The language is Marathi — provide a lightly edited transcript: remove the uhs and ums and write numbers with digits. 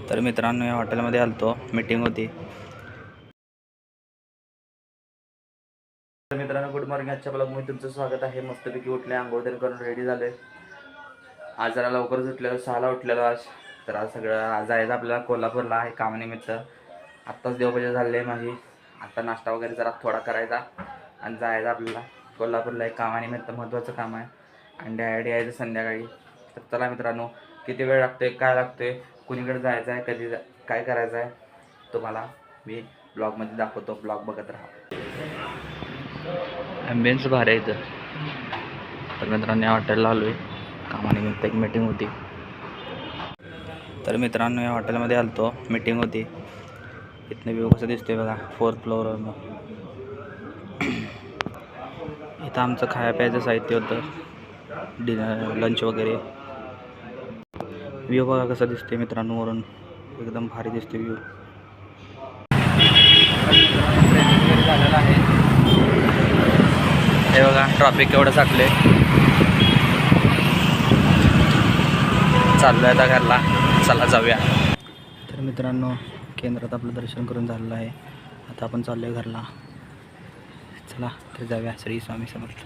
तर मित्रांनो या हॉटेलमध्ये आलतो, मीटिंग होती. तर मित्रांनो गुड मॉर्निंग. आजच्या ब्लॉगमध्ये तुमचं स्वागत आहे. मस्तपैकी उठले, आंघोळ करून रेडी झाले. आज जरा लवकरच उठलेलो, 6ला उठलेलो आज. तर आज सगळं जायचं आपल्याला कोल्हापूरला आहे कामानिमित्त. आत्ताच देवपूजा झाली आहे माझी. आता नाश्ता वगैरे जरा थोडा करायचा आणि जायचं आपल्याला कोल्हापूरला एक कामानिमित्त, महत्त्वाचं काम आहे. आणि डॅडी यायचं संध्याकाळी. तर चला मित्रांनो, किती वेळ लागतोय, काय लागतोय, कुणीकडे जायचं आहे, कधी काय करायचं आहे, तुम्हाला मी ब्लॉगमध्ये दाखवतो. ब्लॉग बघत राहा. ॲम्बियन्स भारी आहे इथं. तर मित्रांनो या हॉटेलला आलो आहे कामानिमित्त, एक मीटिंग होती. तर मित्रांनो या हॉटेलमध्ये आलतो, मीटिंग होती. इथनं व्ह्यू कसं दिसतोय बघा, 4th फ्लोअरवरनं. इथं आमचं खाया प्यायचं साहित्य होतं, डिनर लंच वगैरे. व्ह्यू बघा कसा दिसतोय मित्रांनो वरून, एकदम भारी दिसतोय व्ह्यू. झालेला आहे हे बघा, ट्रॉफिक केवढं साठले. चाललो आहे आता घरला, चला जाऊया. तर मित्रांनो केंद्रात आपलं दर्शन करून झालेलं आहे. आता आपण चाललो आहे घरला, चला तर जाऊया. श्री स्वामी समर्थ.